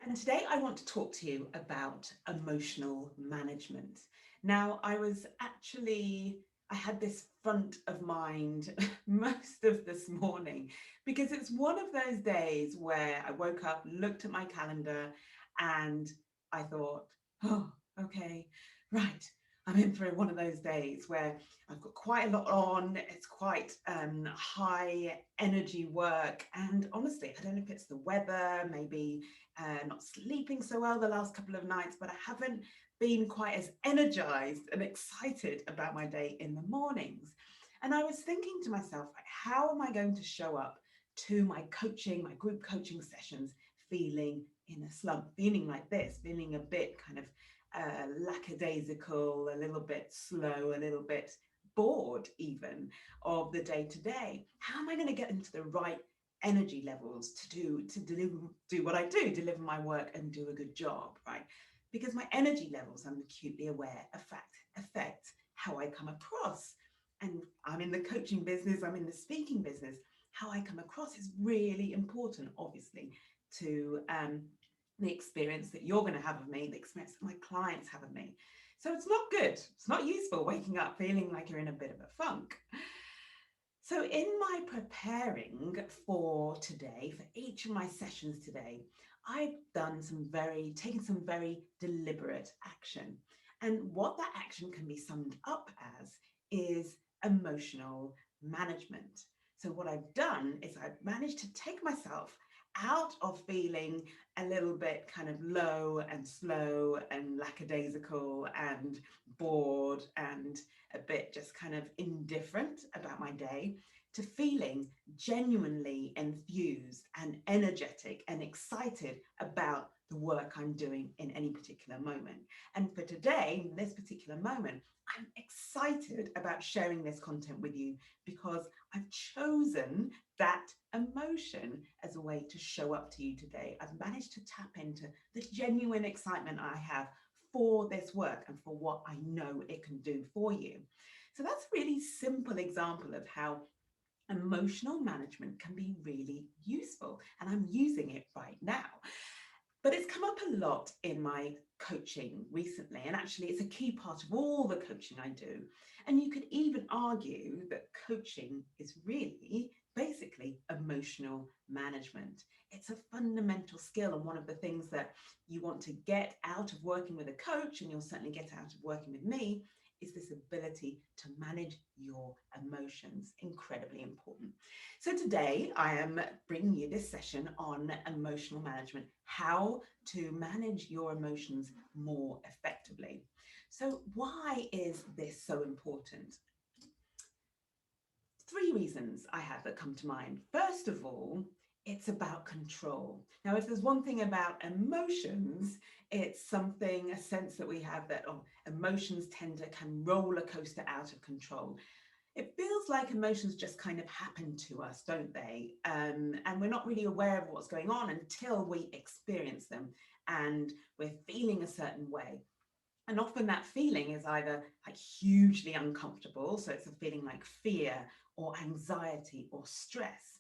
And today I want to talk to you about emotional management. Now, I had this front of mind most of this morning because it's one of those days where I woke up, looked at my calendar, and I thought, oh, okay, right. I'm in for one of those days where I've got quite a lot on. It's quite high energy work. And honestly, I don't know if it's the weather, maybe not sleeping so well the last couple of nights, but I haven't been quite as energized and excited about my day in the mornings. And I was thinking to myself, like, how am I going to show up to my coaching, my group coaching sessions, feeling in a slump, feeling like this, feeling a bit kind of lackadaisical, a little bit slow, a little bit bored even of the day to day. How am I going to get into the right energy levels do what I do, deliver my work and do a good job, right? Because my energy levels, I'm acutely aware, affect how I come across. And I'm in the coaching business, I'm in the speaking business. How I come across is really important, obviously, to the experience that you're going to have of me, the experience that my clients have of me. So it's not good. It's not useful waking up feeling like you're in a bit of a funk. So in my preparing for today, for each of my sessions today, I've taken some very deliberate action. And what that action can be summed up as is emotional management. So what I've done is I've managed to take myself out of feeling a little bit kind of low and slow and lackadaisical and bored and a bit just kind of indifferent about my day to feeling genuinely enthused and energetic and excited about the work I'm doing in any particular moment. And for today, in this particular moment, I'm excited about sharing this content with you because I've chosen that emotion as a way to show up to you today. I've managed to tap into the genuine excitement I have for this work and for what I know it can do for you. So that's a really simple example of how emotional management can be really useful. And I'm using it right now. But it's come up a lot in my coaching recently. And actually, it's a key part of all the coaching I do. And you could even argue that coaching is really basically emotional management. It's a fundamental skill and one of the things that you want to get out of working with a coach, and you'll certainly get out of working with me, is this ability to manage your emotions. Incredibly important. So today I am bringing you this session on emotional management, how to manage your emotions more effectively. So why is this so important? Three reasons I have that come to mind. First of all, it's about control. Now, if there's one thing about emotions, it's something, a sense that we have that emotions tend to can roller coaster out of control. It feels like emotions just kind of happen to us, don't they? And we're not really aware of what's going on until we experience them and we're feeling a certain way. And often that feeling is either like hugely uncomfortable, so it's a feeling like fear or anxiety or stress,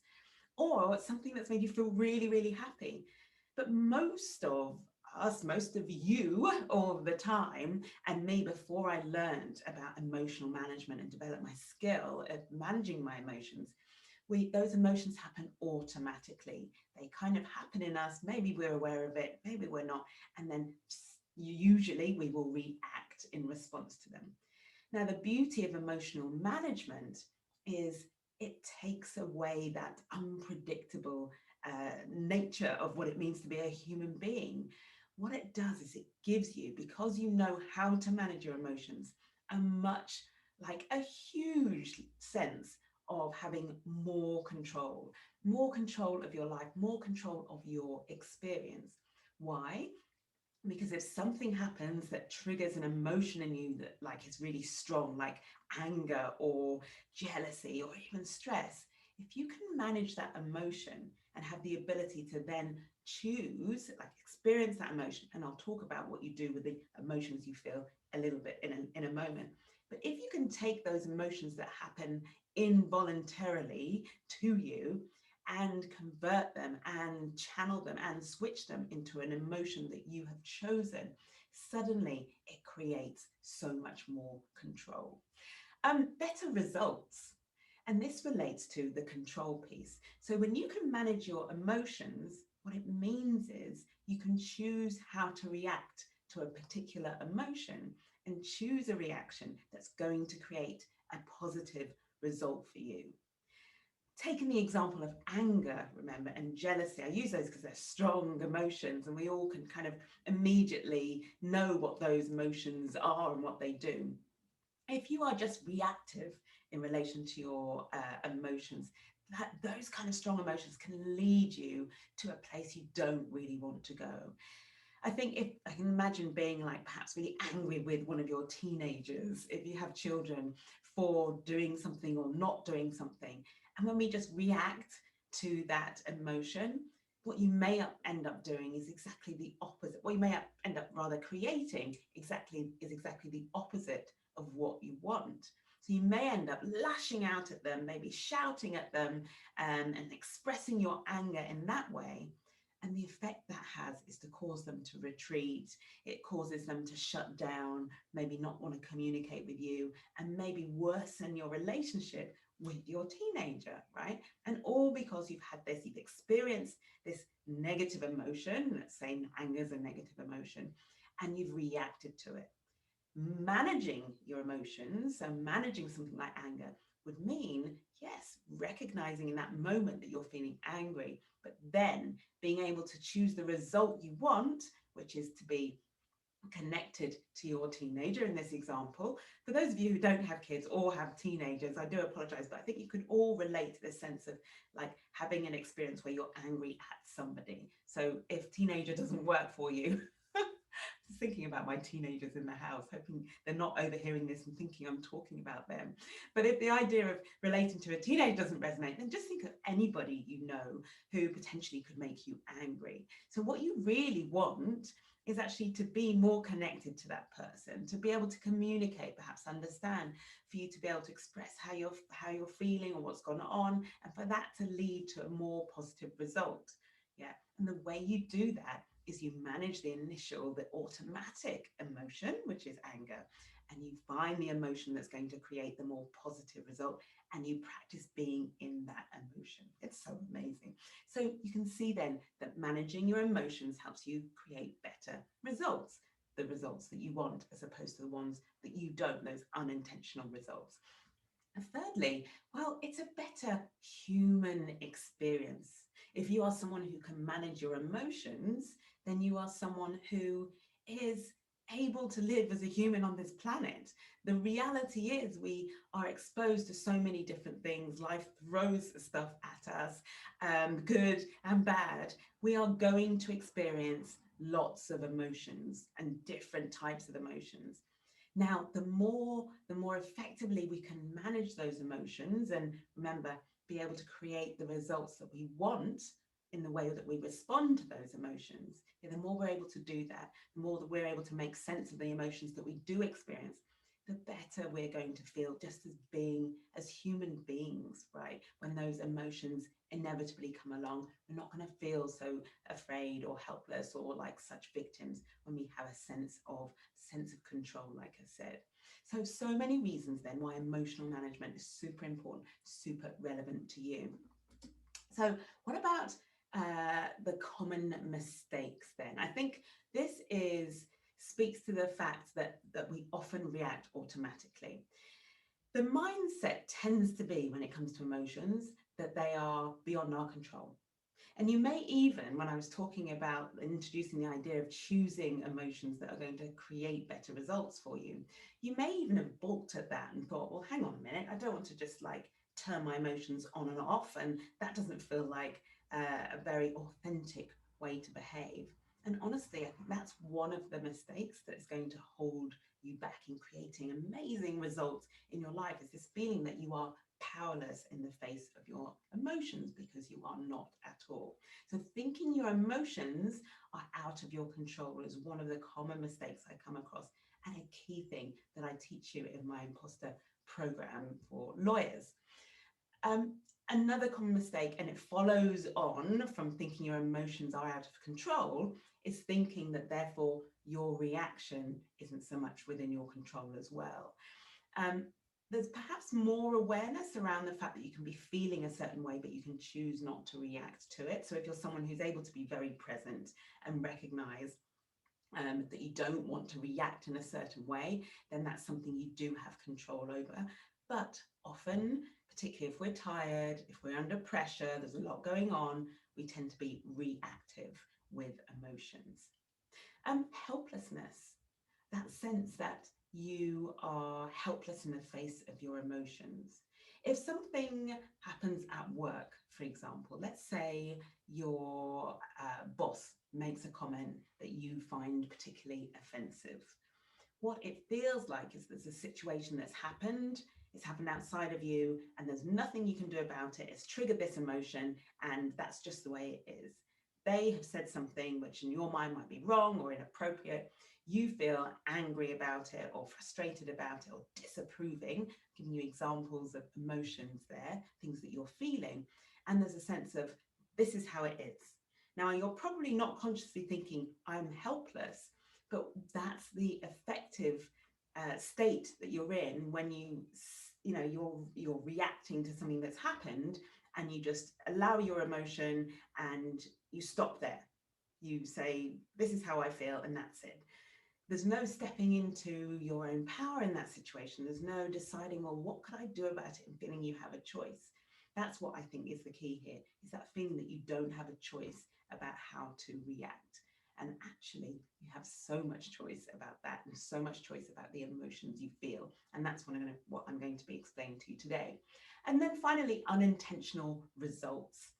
or it's something that's made you feel really, really happy. But most of us, most of you all the time, and me before I learned about emotional management and developed my skill at managing my emotions, those emotions happen automatically. They kind of happen in us. Maybe we're aware of it, maybe we're not. And then usually we will react in response to them. Now, the beauty of emotional management is it takes away that unpredictable nature of what it means to be a human being. What it does is it gives you, because you know how to manage your emotions, a huge sense of having more control of your life, more control of your experience. Why? Because if something happens that triggers an emotion in you that like is really strong, like anger or jealousy or even stress, if you can manage that emotion and have the ability to then choose, like experience that emotion, and I'll talk about what you do with the emotions you feel a little bit in a moment. But if you can take those emotions that happen involuntarily to you and convert them and channel them and switch them into an emotion that you have chosen, suddenly it creates so much more control. Better results. And this relates to the control piece. So when you can manage your emotions, what it means is you can choose how to react to a particular emotion and choose a reaction that's going to create a positive result for you. Taking the example of anger, remember, and jealousy, I use those because they're strong emotions and we all can kind of immediately know what those emotions are and what they do. If you are just reactive in relation to your emotions, those kind of strong emotions can lead you to a place you don't really want to go. I think if I can imagine being like perhaps really angry with one of your teenagers, if you have children, for doing something or not doing something. And when we just react to that emotion, what you may end up doing is exactly the opposite. What you may end up rather creating is exactly the opposite of what you want. So you may end up lashing out at them, maybe shouting at them, and expressing your anger in that way. And the effect that has is to cause them to retreat. It causes them to shut down, maybe not want to communicate with you, and maybe worsen your relationship with your teenager, right? And all because you've experienced this negative emotion, let's say anger is a negative emotion, and you've reacted to it. Managing your emotions, so managing something like anger, would mean, yes, recognizing in that moment that you're feeling angry, but then being able to choose the result you want, which is to be connected to your teenager in this example. For those of you who don't have kids or have teenagers, I do apologize, but I think you can all relate to this sense of like having an experience where you're angry at somebody. So if teenager doesn't work for you, just thinking about my teenagers in the house, hoping they're not overhearing this and thinking I'm talking about them. But if the idea of relating to a teenager doesn't resonate, then just think of anybody you know who potentially could make you angry. So what you really want is actually to be more connected to that person, to be able to communicate, perhaps understand, for you to be able to express how you're feeling or what's gone on, and for that to lead to a more positive result. Yeah, and the way you do that is you manage the automatic emotion, which is anger, and you find the emotion that's going to create the more positive result, and you practice being in that emotion. It's so amazing. So you can see then that managing your emotions helps you create better results, the results that you want, as opposed to the ones that you don't, those unintentional results. And thirdly, well, it's a better human experience. If you are someone who can manage your emotions, then you are someone who is able to live as a human on this planet. The reality is we are exposed to so many different things. Life throws stuff at us, good and bad. We are going to experience lots of emotions and different types of emotions. Now, the more effectively we can manage those emotions and remember, be able to create the results that we want in the way that we respond to those emotions, the more we're able to do that, the more that we're able to make sense of the emotions that we do experience, the better we're going to feel just as being as human beings, right? When those emotions inevitably come along, we're not going to feel so afraid or helpless or like such victims when we have a sense of control, like I said. So many reasons then why emotional management is super important, super relevant to you. So what about the common mistakes then? I think this speaks to the fact that we often react automatically. The mindset tends to be, when it comes to emotions, that they are beyond our control. And you may even, when I was talking about introducing the idea of choosing emotions that are going to create better results for you, you may even have balked at that and thought, well, hang on a minute, I don't want to just like turn my emotions on and off. And that doesn't feel like a very authentic way to behave. And honestly, I think that's one of the mistakes that is going to hold you back in creating amazing results in your life, is this feeling that you are powerless in the face of your emotions, because you are not at all. So thinking your emotions are out of your control is one of the common mistakes I come across, and a key thing that I teach you in my Imposter Programme for lawyers. Another common mistake, and it follows on from thinking your emotions are out of control, is thinking that therefore your reaction isn't so much within your control as well. Um, there's perhaps more awareness around the fact that you can be feeling a certain way, but you can choose not to react to it. So if you're someone who's able to be very present and recognize that you don't want to react in a certain way, then that's something you do have control over. But often, particularly if we're tired, if we're under pressure, there's a lot going on, we tend to be reactive with emotions. Helplessness, that sense that you are helpless in the face of your emotions. If something happens at work, for example, let's say your boss makes a comment that you find particularly offensive. What it feels like is there's a situation that's happened, it's happened outside of you, and there's nothing you can do about it. It's triggered this emotion, and that's just the way it is. They have said something which in your mind might be wrong or inappropriate. You feel angry about it or frustrated about it or disapproving, giving you examples of emotions there, things that you're feeling. And there's a sense of, this is how it is. Now, you're probably not consciously thinking, I'm helpless, but that's the effective state that you're in when you're reacting to something that's happened, and you just allow your emotion and you stop there. You say, this is how I feel, and that's it. There's no stepping into your own power in that situation. There's no deciding, well, what could I do about it, and feeling you have a choice. That's what I think is the key here, is that feeling that you don't have a choice about how to react. And actually, you have so much choice about that, and so much choice about the emotions you feel. And that's what I'm going to be explaining to you today. And then finally, unintentional results.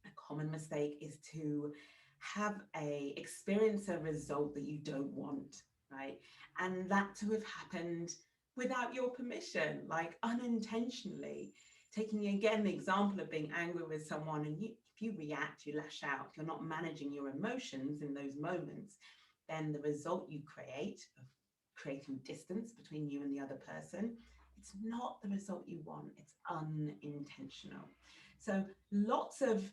A common mistake is to experience a result that you don't want, right? And that to have happened without your permission, like unintentionally. Taking again the example of being angry with someone, and if you react, you lash out, if you're not managing your emotions in those moments, then the result you create of creating distance between you and the other person, it's not the result you want. It's unintentional. So lots of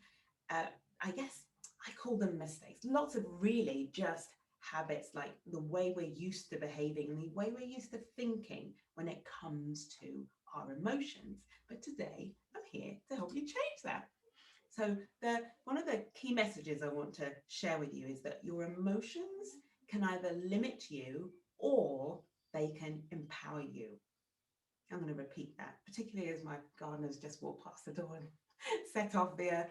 I guess I call them mistakes, lots of really just habits, like the way we're used to behaving and the way we're used to thinking when it comes to our emotions. But today I'm here to help you change that. So one of the key messages I want to share with you is that your emotions can either limit you or they can empower you. I'm going to repeat that, particularly as my gardeners just walked past the door and set off the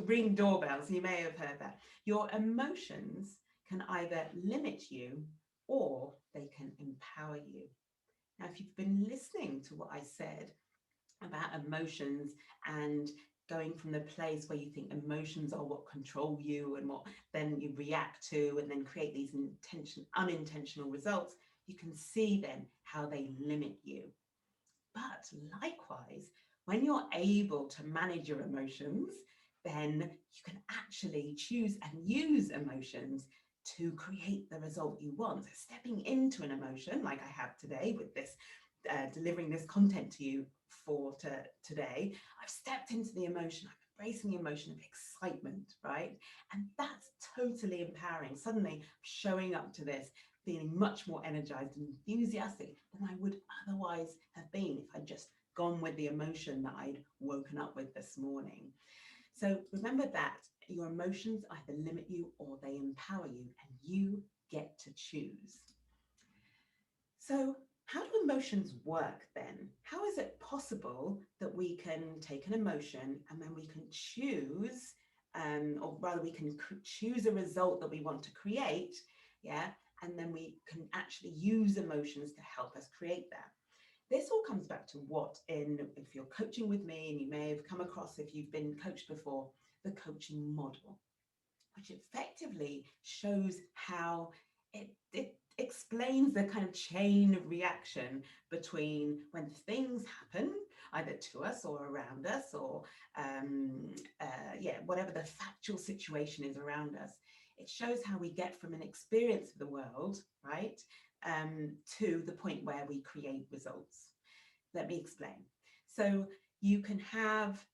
ring doorbells. You may have heard that. Your emotions can either limit you or they can empower you. Now, if you've been listening to what I said about emotions and going from the place where you think emotions are what control you and what then you react to and then create these unintentional results, you can see then how they limit you. But likewise, when you're able to manage your emotions, then you can actually choose and use emotions to create the result you want. So stepping into an emotion, like I have today with this, delivering this content to you today, I've stepped into the emotion, I'm embracing the emotion of excitement, right? And that's totally empowering. Suddenly showing up to this, feeling much more energized and enthusiastic than I would otherwise have been if I'd just gone with the emotion that I'd woken up with this morning. So remember that your emotions either limit you or they empower you, and you get to choose. So how do emotions work then? How is it possible that we can take an emotion and then we can choose, or rather we can choose a result that we want to create, yeah, and then we can actually use emotions to help us create that. This all comes back to if you're coaching with me, and you may have come across, if you've been coached before, the coaching model, which effectively shows how it explains the kind of chain of reaction between when things happen, either to us or around us, or whatever the factual situation is around us. It shows how we get from an experience of the world, right, to the point where we create results. Let me explain. So you can have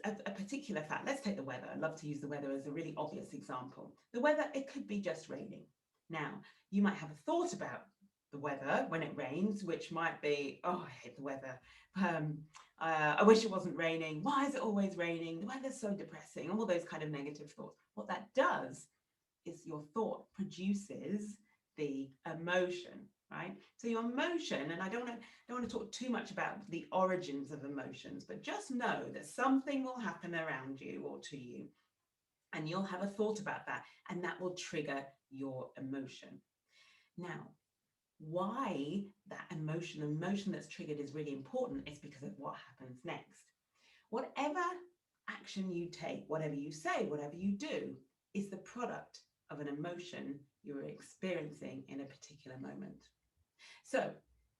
a particular fact. Let's take the weather. I love to use the weather as a really obvious example. The weather, it could be just raining. Now, you might have a thought about the weather when it rains, which might be, oh, I hate the weather. Um, I wish it wasn't raining. Why is it always raining? The weather's so depressing. All those kind of negative thoughts. What that does is your thought produces the emotion, right? So your emotion, and I don't want to talk too much about the origins of emotions, but just know that something will happen around you or to you, and you'll have a thought about that, and that will trigger your emotion. Now, why that emotion that's triggered is really important is because of what happens next. Whatever action you take, whatever you say, whatever you do, is the product of an emotion you're experiencing in a particular moment. So,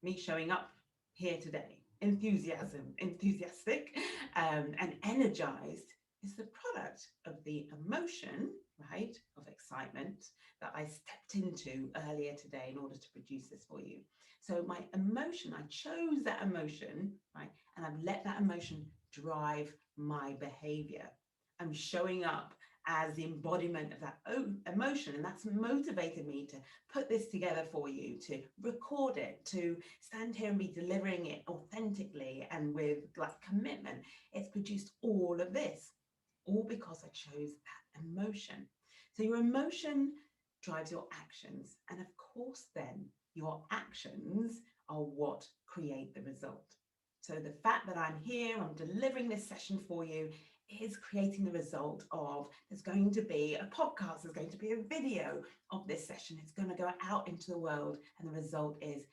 me showing up here today, enthusiastic, and energized is the product of the emotion, right, of excitement that I stepped into earlier today in order to produce this for you. So, my emotion, I chose that emotion, right, and I've let that emotion drive my behavior. I'm showing up as the embodiment of that emotion, and that's motivated me to put this together for you, to record it, to stand here and be delivering it authentically and with like commitment. It's produced all of this, all because I chose that emotion. So your emotion drives your actions, and of course then your actions are what create the result. So the fact that I'm here, I'm delivering this session for you, is creating the result of there's going to be a podcast, there's going to be a video of this session. It's going to go out into the world, and the result is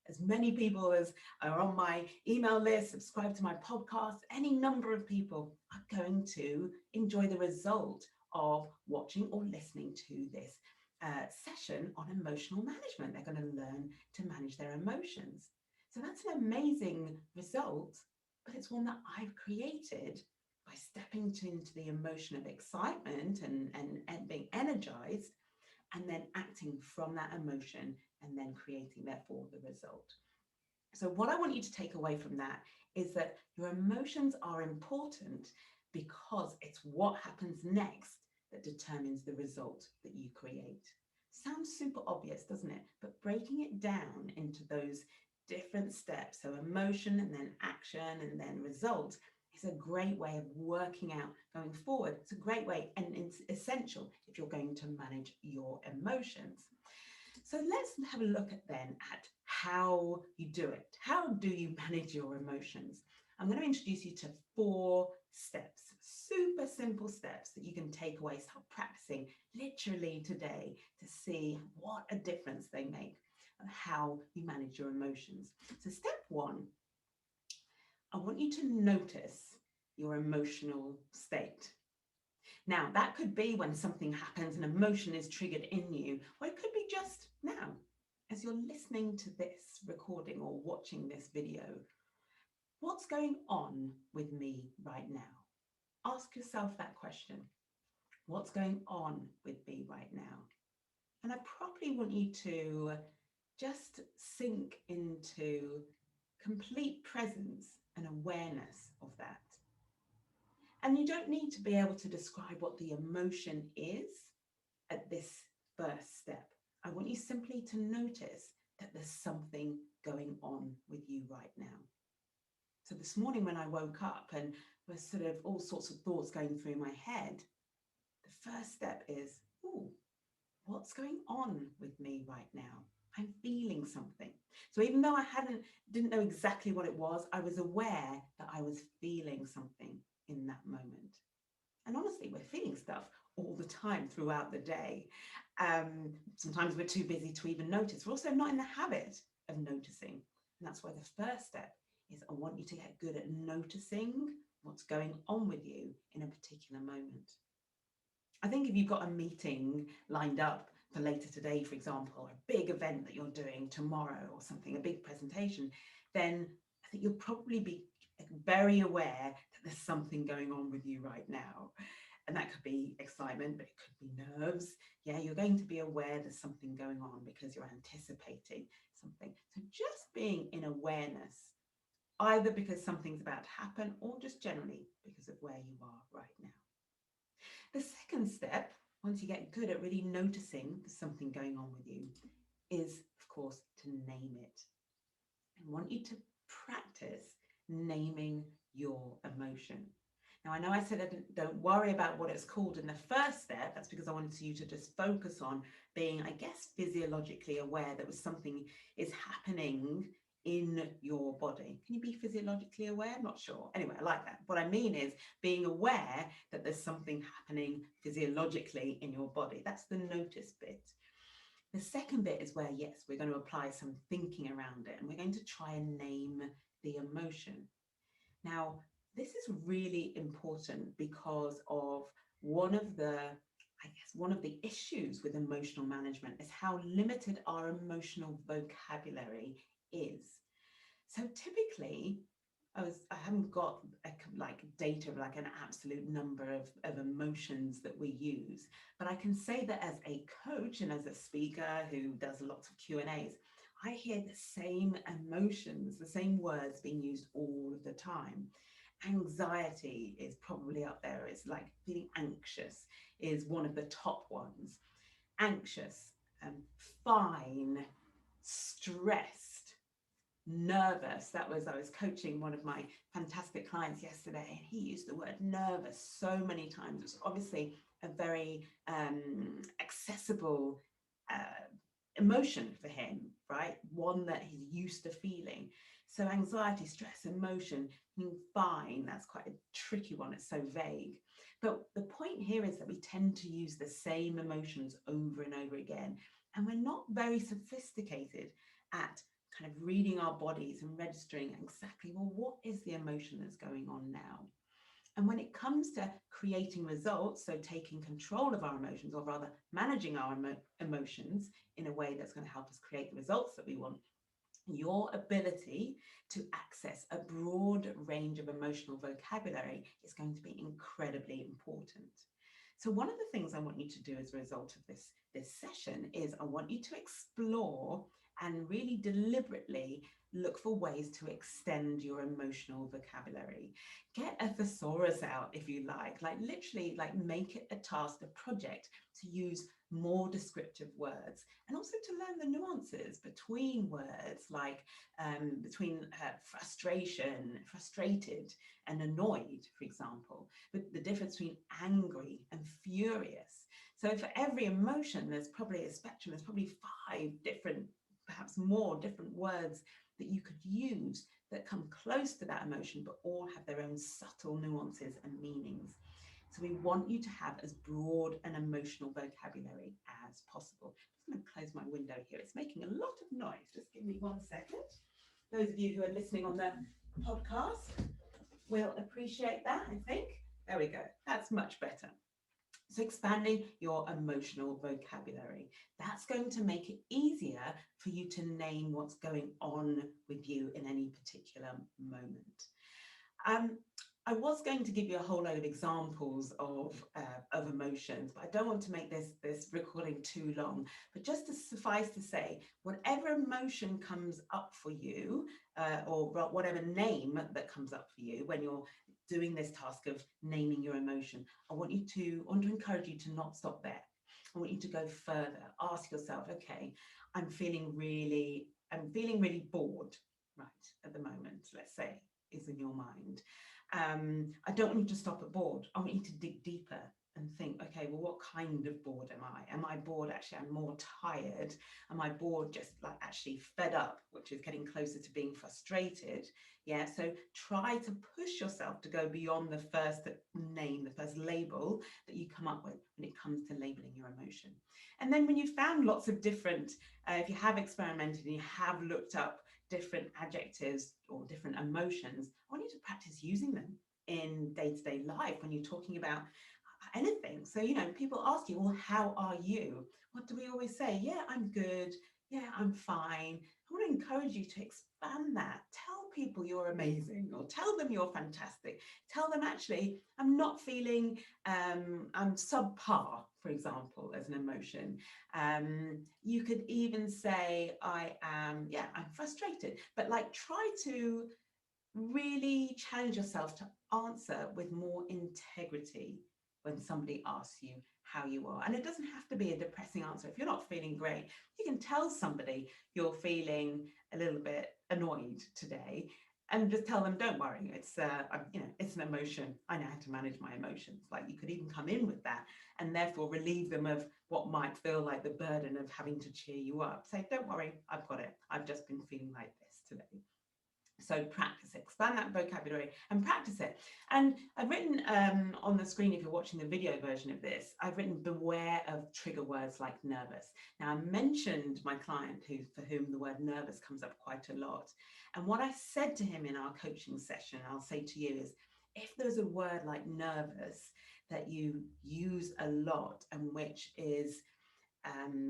as many people as are on my email list, subscribe to my podcast, any number of people are going to enjoy the result of watching or listening to this session on emotional management. They're going to learn to manage their emotions. So that's an amazing result, but it's one that I've created by stepping into the emotion of excitement and being energized, and then acting from that emotion and then creating, therefore, the result. So what I want you to take away from that is that your emotions are important because it's what happens next that determines the result that you create. Sounds super obvious, doesn't it? But breaking it down into those different steps, so emotion and then action and then result, is a great way of working out going forward. It's a great way, and it's essential if you're going to manage your emotions. So let's have a look at how you do it. How do you manage your emotions? I'm going to introduce you to 4 steps, super simple steps that you can take away, start practicing literally today to see what a difference they make on how you manage your emotions. So step 1, I want you to notice your emotional state. Now, that could be when something happens, an emotion is triggered in you, or it could be just now, as you're listening to this recording or watching this video. What's going on with me right now? Ask yourself that question. What's going on with me right now? And I probably want you to just sink into complete presence and awareness of that. And you don't need to be able to describe what the emotion is at this first step. I want you simply to notice that there's something going on with you right now. So this morning when I woke up and was sort of all sorts of thoughts going through my head, the first step is, ooh, what's going on with me right now? I'm feeling something. So even though I didn't know exactly what it was, I was aware that I was feeling something in that moment. And honestly, we're feeling stuff all the time throughout the day. Sometimes we're too busy to even notice. We're also not in the habit of noticing. And that's why the first step is I want you to get good at noticing what's going on with you in a particular moment. I think if you've got a meeting lined up for later today, for example, a big event that you're doing tomorrow or something, a big presentation, then I think you'll probably be very aware that there's something going on with you right now. And that could be excitement, but it could be nerves. Yeah, you're going to be aware there's something going on because you're anticipating something. So just being in awareness either because something's about to happen or just generally because of where you are right now. The second step, once you get good at really noticing there's something going on with you, is, of course, to name it. I want you to practice naming your emotion. Now, I know I said don't worry about what it's called in the first step. That's because I wanted you to just focus on being, I guess, physiologically aware that something is happening in your body. Can you be physiologically aware? I'm not sure. Anyway, I like that. What I mean is being aware that there's something happening physiologically in your body. That's the notice bit. The second bit is where, yes, we're going to apply some thinking around it, and we're going to try and name the emotion. Now, this is really important because of one of the issues with emotional management is how limited our emotional vocabulary is. So typically, I haven't got data, like an absolute number of emotions that we use, but I can say that as a coach and as a speaker who does lots of Q&As, I hear the same emotions, the same words being used all of the time. Anxiety is probably up there. It's like feeling anxious is one of the top ones. Anxious, fine, stressed, nervous. I was coaching one of my fantastic clients yesterday, and he used the word nervous so many times. It's obviously a very accessible emotion for him, right? One that he's used to feeling. So anxiety, stress, emotion, fine, that's quite a tricky one. It's so vague. But the point here is that we tend to use the same emotions over and over again, and we're not very sophisticated at kind of reading our bodies and registering exactly, well, what is the emotion that's going on now? And when it comes to creating results, so taking control of our emotions, or rather managing our emotions in a way that's going to help us create the results that we want, your ability to access a broad range of emotional vocabulary is going to be incredibly important. So one of the things I want you to do as a result of this session is I want you to explore and really deliberately look for ways to extend your emotional vocabulary. Get a thesaurus out if you like literally make it a task, a project to use more descriptive words, and also to learn the nuances between words, like between frustration, frustrated, and annoyed, for example, but the difference between angry and furious. So for every emotion, there's probably a spectrum. There's probably 5 different, perhaps more different words that you could use that come close to that emotion, but all have their own subtle nuances and meanings. So we want you to have as broad an emotional vocabulary as possible. I'm just going to close my window here. It's making a lot of noise. Just give me 1 second. Those of you who are listening on the podcast will appreciate that, I think. There we go. That's much better. So expanding your emotional vocabulary, that's going to make it easier for you to name what's going on with you in any particular moment. I was going to give you a whole load of examples of emotions, but I don't want to make this recording too long. But just to suffice to say, whatever emotion comes up for you, or whatever name that comes up for you when you're doing this task of naming your emotion, I want to encourage you to not stop there. I want you to go further. Ask yourself, okay, I'm feeling really bored right at the moment, let's say, is in your mind. I don't want you to stop at bored. I want you to dig deeper and think, okay, well, what kind of bored am I? Am I bored? Actually, I'm more tired. Am I bored just actually fed up, which is getting closer to being frustrated? Yeah, so try to push yourself to go beyond the first name, the first label that you come up with when it comes to labeling your emotion. And then when you've found lots of different, if you have experimented and you have looked up different adjectives or different emotions, I want you to practice using them in day-to-day life when you're talking about anything. So, people ask you, well, how are you? What do we always say? Yeah, I'm good. Yeah, I'm fine. I want to encourage you to expand that. Tell people you're amazing, or tell them you're fantastic. Tell them, actually, I'm not feeling, I'm subpar, for example, as an emotion. You could even say, I'm frustrated, but try to really challenge yourself to answer with more integrity when somebody asks you how you are. And it doesn't have to be a depressing answer. If you're not feeling great, you can tell somebody you're feeling a little bit annoyed today and just tell them, don't worry, it's an emotion. I know how to manage my emotions. Like, you could even come in with that and therefore relieve them of what might feel like the burden of having to cheer you up. Say, don't worry, I've got it. I've just been feeling like this today. So practice it, expand that vocabulary and practice it. And I've written on the screen, if you're watching the video version of this, I've written beware of trigger words like nervous. Now, I mentioned my client for whom the word nervous comes up quite a lot. And what I said to him in our coaching session, I'll say to you, is if there's a word like nervous that you use a lot and which is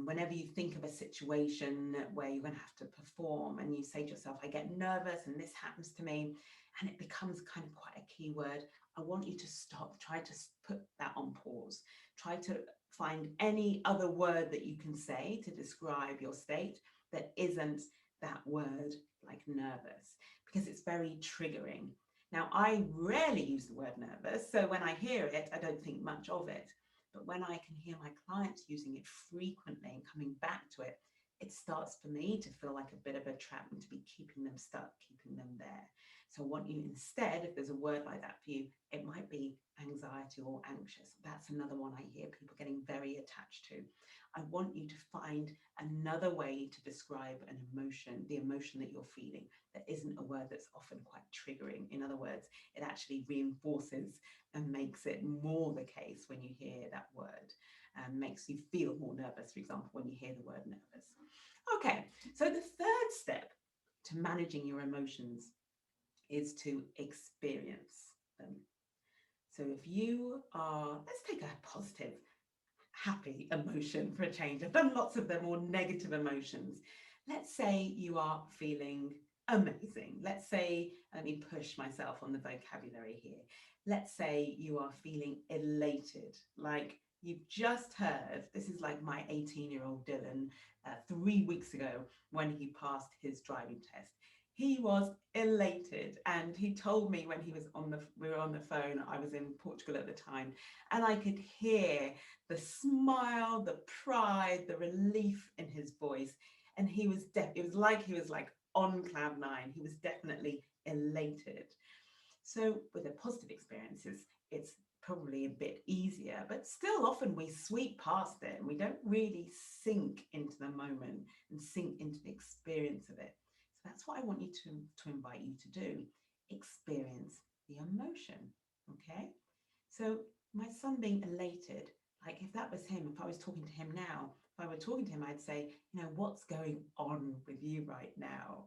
whenever you think of a situation where you're going to have to perform and you say to yourself, I get nervous and this happens to me, and it becomes kind of quite a key word, I want you to stop, try to put that on pause, try to find any other word that you can say to describe your state that isn't that word like nervous, because it's very triggering. Now, I rarely use the word nervous, so when I hear it, I don't think much of it. But when I can hear my clients using it frequently and coming back to it, it starts for me to feel like a bit of a trap and to be keeping them stuck, keeping them there. So I want you instead, if there's a word like that for you, it might be anxiety or anxious. That's another one I hear people getting very attached to. I want you to find another way to describe an emotion, the emotion that you're feeling, that isn't a word that's often quite triggering. In other words, it actually reinforces and makes it more the case when you hear that word, and makes you feel more nervous, for example, when you hear the word nervous. Okay, so the third step to managing your emotions is to experience them. So if you are, let's take a positive, happy emotion for a change. I've done lots of them, or negative emotions. Let's say you are feeling amazing. Let's say, let me push myself on the vocabulary here. Let's say you are feeling elated, like you've just heard, this is like my 18-year-old Dylan 3 weeks ago when he passed his driving test. He was elated, and he told me when we were on the phone, I was in Portugal at the time, and I could hear the smile, the pride, the relief in his voice. And it was like he was like on cloud nine. He was definitely elated. So with the positive experiences, it's probably a bit easier, but still often we sweep past it and we don't really sink into the moment and sink into the experience of it. So that's what I want you to invite you to do. Experience the emotion. Okay. So my son being elated, like if that was him, if I was talking to him now, if I were talking to him, I'd say, what's going on with you right now?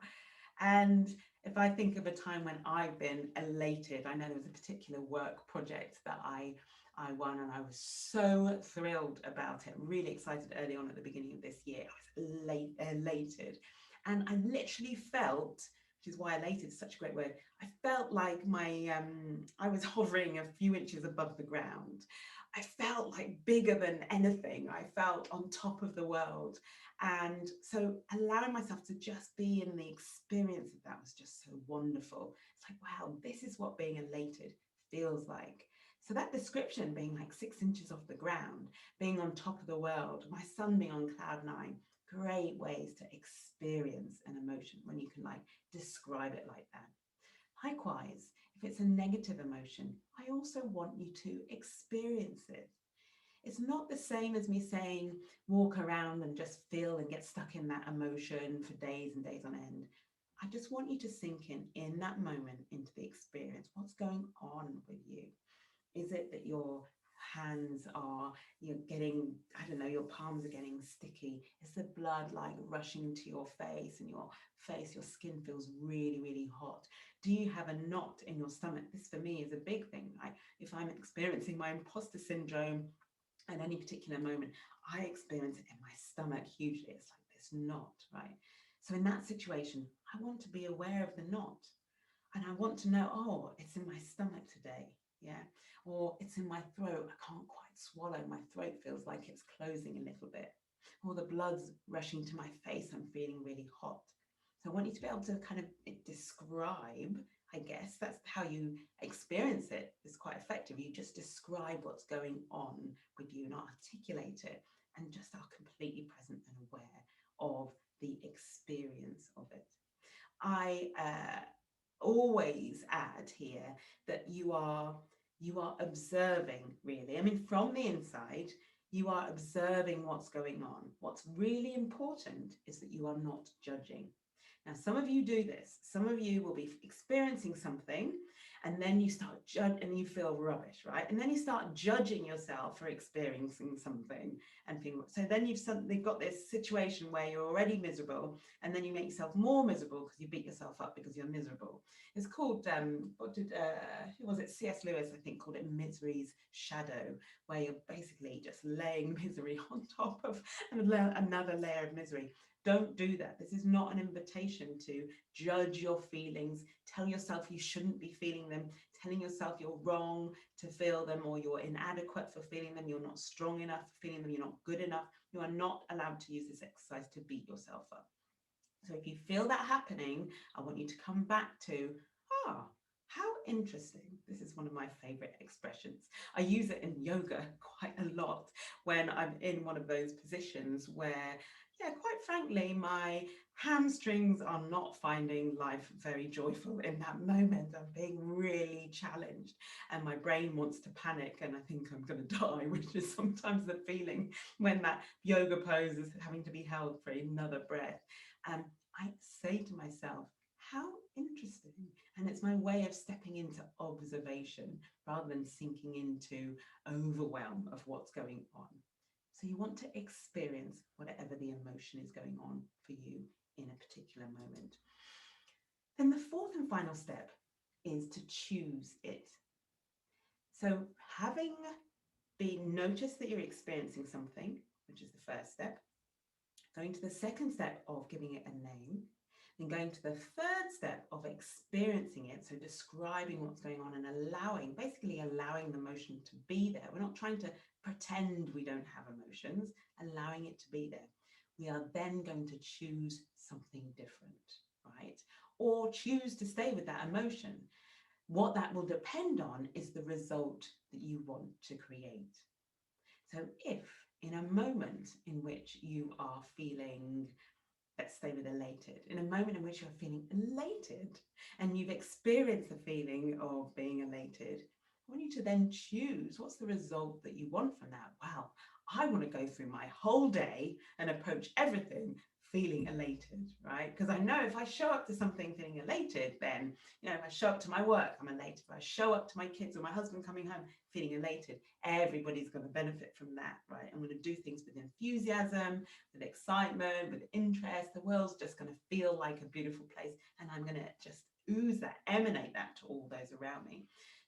And if I think of a time when I've been elated, I know there was a particular work project that I won, and I was so thrilled about it, really excited early on at the beginning of this year. I was elated. And I literally felt, which is why elated is such a great word, I felt like I was hovering a few inches above the ground. I felt like bigger than anything. I felt on top of the world. And so allowing myself to just be in the experience of that was just so wonderful. It's like, wow, this is what being elated feels like. So that description, being like 6 inches off the ground, being on top of the world, my son being on cloud nine, great ways to experience an emotion when you can like describe it like that. Likewise, if it's a negative emotion, I also want you to experience it. It's not the same as me saying walk around and just feel and get stuck in that emotion for days and days on end. I just want you to sink in that moment into the experience. What's going on with you? Is it that your you're getting, I don't know, your palms are getting sticky? Is the blood like rushing to your face, and your skin feels really, really hot? Do you have a knot in your stomach? This for me is a big thing. If I'm experiencing my imposter syndrome at any particular moment, I experience it in my stomach hugely. It's like this knot, right? So in that situation, I want to be aware of the knot. And I want to know, oh, it's in my stomach today. Yeah. Or it's in my throat. I can't quite swallow. My throat feels like it's closing a little bit. Or the blood's rushing to my face. I'm feeling really hot. So I want you to be able to kind of describe, I guess that's how you experience it. It's quite effective. You just describe what's going on with you, not articulate it, and just are completely present and aware of the experience of it. I always add here that you are observing, really. I mean, from the inside, you are observing what's going on. What's really important is that you are not judging. Now, some of you do this. Some of you will be experiencing something and then you start judge and you feel rubbish, right? And then you start judging yourself for experiencing something and feeling so then you've suddenly got this situation where you're already miserable and then you make yourself more miserable because you beat yourself up because you're miserable. It's called who was it? C.S. Lewis, I think, called it misery's shadow, where you're basically just laying misery on top of another layer of misery. Don't do that. This is not an invitation to judge your feelings, tell yourself you shouldn't be feeling them, telling yourself you're wrong to feel them, or you're inadequate for feeling them, you're not strong enough for feeling them, you're not good enough. You are not allowed to use this exercise to beat yourself up. So if you feel that happening, I want you to come back to, how interesting. This is one of my favorite expressions. I use it in yoga quite a lot when I'm in one of those positions where, yeah, quite frankly, my hamstrings are not finding life very joyful in that moment. I'm being really challenged and my brain wants to panic and I think I'm going to die, which is sometimes the feeling when that yoga pose is having to be held for another breath. And I say to myself, how interesting. And it's my way of stepping into observation rather than sinking into overwhelm of what's going on. So you want to experience whatever the emotion is going on for you in a particular moment. Then the fourth and final step is to choose it. So having been noticed that you're experiencing something, which is the first step, going to the second step of giving it a name, then going to the third step of experiencing it, so describing what's going on and basically allowing the emotion to be there. We're not trying to pretend we don't have emotions, allowing it to be there. We are then going to choose something different, right? Or choose to stay with that emotion. What that will depend on is the result that you want to create. So if in a moment in which you are feeling, let's stay with elated, in a moment in which you're feeling elated and you've experienced the feeling of being elated, I want you to then choose what's the result that you want from that. Wow, I want to go through my whole day and approach everything feeling elated, right? Because I know if I show up to something feeling elated, then, if I show up to my work, I'm elated. If I show up to my kids or my husband coming home feeling elated, everybody's going to benefit from that, right? I'm going to do things with enthusiasm, with excitement, with interest. The world's just going to feel like a beautiful place, and I'm going to just ooze that, emanate that to all those around me.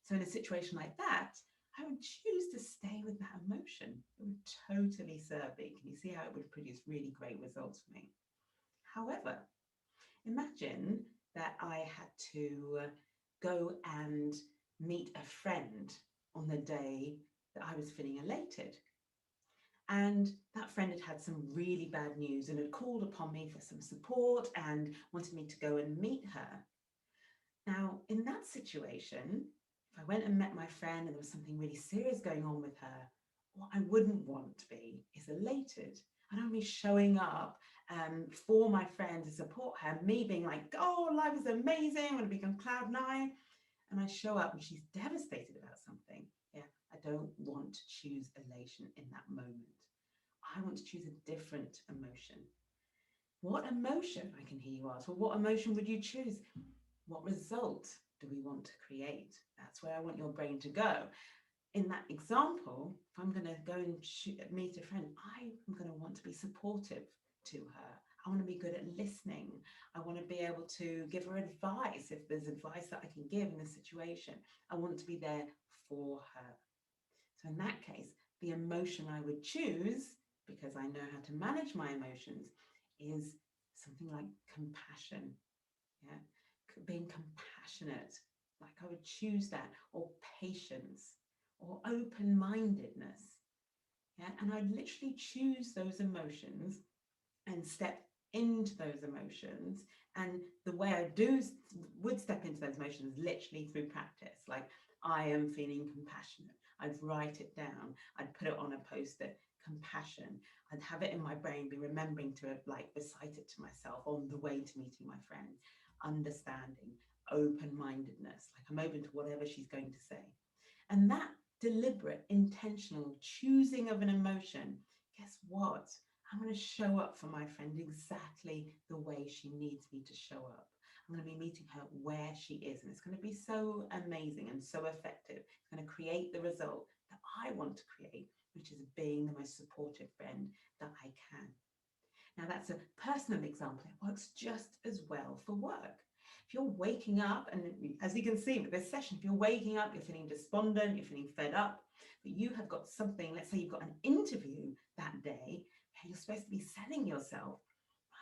So in a situation like that, I would choose to stay with that emotion. It would totally serve me. Can you see how it would produce really great results for me? However, imagine that I had to go and meet a friend on the day that I was feeling elated. And that friend had had some really bad news and had called upon me for some support and wanted me to go and meet her. Now, in that situation, if I went and met my friend and there was something really serious going on with her, what I wouldn't want to be is elated. I don't want to be showing up for my friend to support her, me being like, oh, life is amazing, I'm going to be on cloud nine. And I show up and she's devastated about something. Yeah, I don't want to choose elation in that moment. I want to choose a different emotion. What emotion, I can hear you ask, well, what emotion would you choose? What result do we want to create? That's where I want your brain to go. In that example, if I'm going to go and meet a friend, I'm going to want to be supportive to her. I want to be good at listening. I want to be able to give her advice if there's advice that I can give in a situation. I want to be there for her. So in that case, the emotion I would choose, because I know how to manage my emotions, is something like compassion. Yeah, being compassionate, like I would choose that, or patience, or open-mindedness. Yeah, and I'd literally choose those emotions and step into those emotions. And the way would step into those emotions literally through practice. Like, I am feeling compassionate. I'd write it down. I'd put it on a post-it, compassion. I'd have it in my brain, be remembering to like recite it to myself on the way to meeting my friend. Understanding, open-mindedness, like I'm open to whatever she's going to say. And that deliberate, intentional choosing of an emotion, guess what? I'm going to show up for my friend exactly the way she needs me to show up. I'm going to be meeting her where she is, and it's going to be so amazing and so effective. It's going to create the result that I want to create, which is being the most supportive friend that I can. Now, that's a personal example. It works just as well for work. If you're waking up, and as you can see with this session, if you're waking up, you're feeling despondent, you're feeling fed up, but you have got something, let's say you've got an interview that day, and you're supposed to be selling yourself,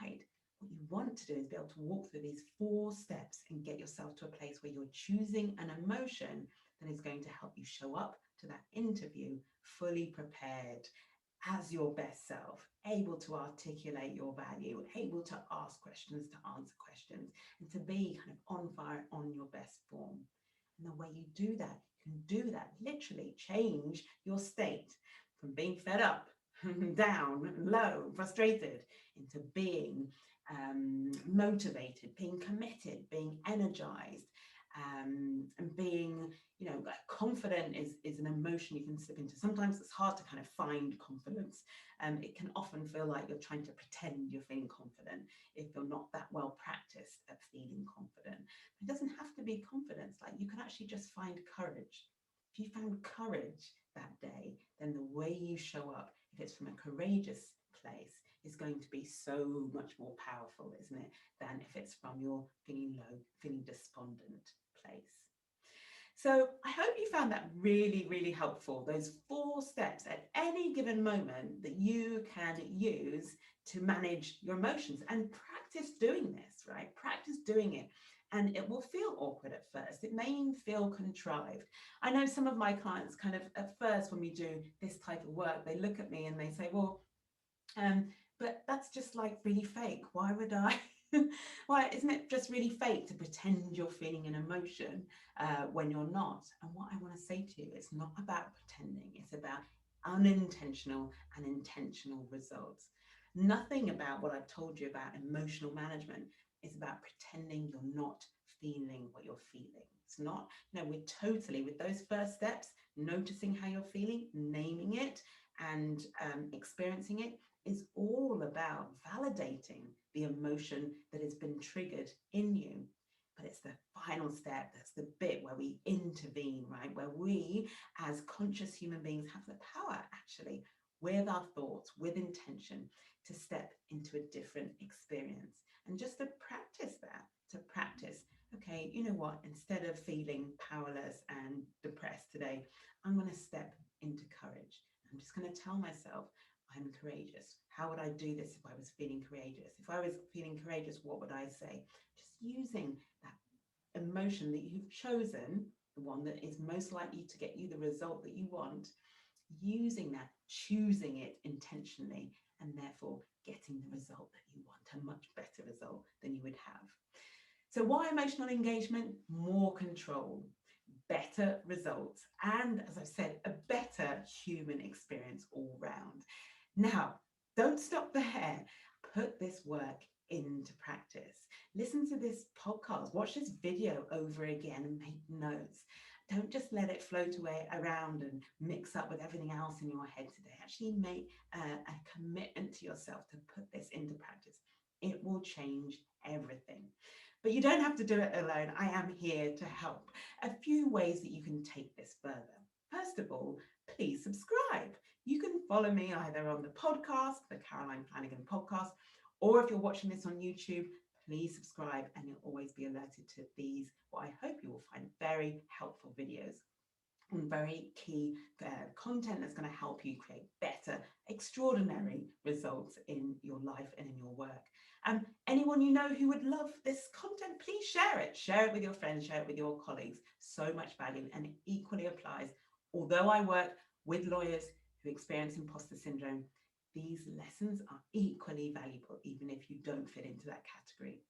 right? What you want to do is be able to walk through these 4 steps and get yourself to a place where you're choosing an emotion that is going to help you show up to that interview fully prepared, as your best self, able to articulate your value, able to ask questions, to answer questions, and to be kind of on fire, on your best form. And the way you do that, you can do that, literally change your state from being fed up, down, low, frustrated, into being motivated, being committed, being energized, and being, confident is an emotion you can slip into. Sometimes it's hard to kind of find confidence. It can often feel like you're trying to pretend you're feeling confident if you're not that well practiced at feeling confident. It doesn't have to be confidence. Like, you can actually just find courage. If you found courage that day, then the way you show up, if it's from a courageous place, is going to be so much more powerful, isn't it, than if it's from your feeling low, feeling despondent place. So I hope you found that really, really helpful. Those 4 steps at any given moment that you can use to manage your emotions, and practice doing this, right? Practice doing it. And it will feel awkward at first. It may even feel contrived. I know some of my clients kind of at first, when we do this type of work, they look at me and they say, well, but that's just like really fake. Why would I? Why isn't it just really fake to pretend you're feeling an emotion when you're not? And what I want to say to you, it's not about pretending. It's about unintentional and intentional results. Nothing about what I've told you about emotional management is about pretending you're not feeling what you're feeling. It's not, we're totally, with those first steps, noticing how you're feeling, naming it, and experiencing it, is all about validating the emotion that has been triggered in you. But it's the final step, that's the bit where we intervene, right? Where we, as conscious human beings, have the power, actually, with our thoughts, with intention, to step into a different experience. And just to practice that, to practice, okay, you know what, instead of feeling powerless and depressed today, I'm going to step into courage. I'm just going to tell myself, I'm courageous. How would I do this if I was feeling courageous? If I was feeling courageous, what would I say? Just using that emotion that you've chosen, the one that is most likely to get you the result that you want, using that, choosing it intentionally, and therefore getting the result that you want, a much better result than you would have. So why emotional engagement? More control, better results, and, as I've said, a better human experience all round. Now, don't stop there. Put this work into practice. Listen to this podcast, watch this video over again, and make notes. Don't just let it float away around and mix up with everything else in your head today. Actually make a commitment to yourself to put this into practice. It will change everything. But you don't have to do it alone. I am here to help. A few ways that you can take this further. First of all, please subscribe. You can follow me either on the podcast, the Caroline Flanagan podcast, or if you're watching this on YouTube, please subscribe and you'll always be alerted to these, what I hope you will find very helpful videos and very key content that's going to help you create better, extraordinary results in your life and in your work. Anyone you know who would love this content, please share it. Share it with your friends, share it with your colleagues. So much value, and it equally applies. Although I work with lawyers who experience imposter syndrome, these lessons are equally valuable, even if you don't fit into that category.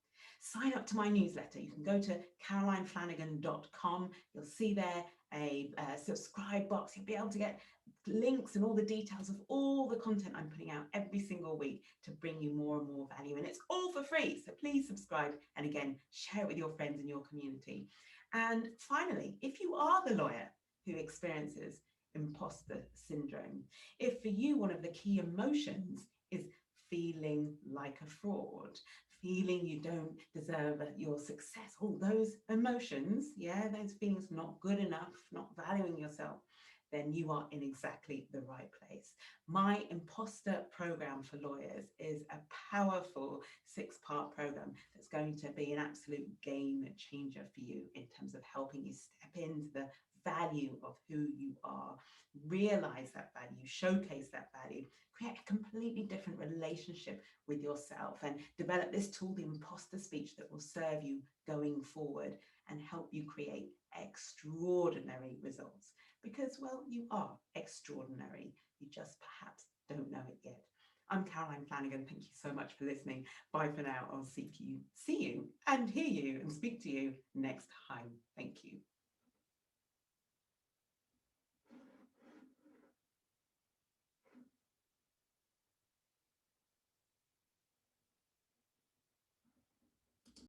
Sign up to my newsletter. You can go to carolineflanagan.com. You'll see there a subscribe box. You'll be able to get links and all the details of all the content I'm putting out every single week to bring you more and more value. And it's all for free. So please subscribe. And again, share it with your friends in your community. And finally, if you are the lawyer who experiences imposter syndrome, if for you one of the key emotions is feeling like a fraud, feeling you don't deserve your success, all those emotions, yeah, those feelings not good enough, not valuing yourself, then you are in exactly the right place. My Imposter Programme for lawyers is a powerful 6-part program that's going to be an absolute game changer for you in terms of helping you step into the value of who you are, realize that value, showcase that value, create a completely different relationship with yourself, and develop this tool, the imposter speech, that will serve you going forward and help you create extraordinary results. Because, well, you are extraordinary. You just perhaps don't know it yet. I'm Caroline Flanagan. Thank you so much for listening. Bye for now. I'll see you and hear you and speak to you next time. Thank you.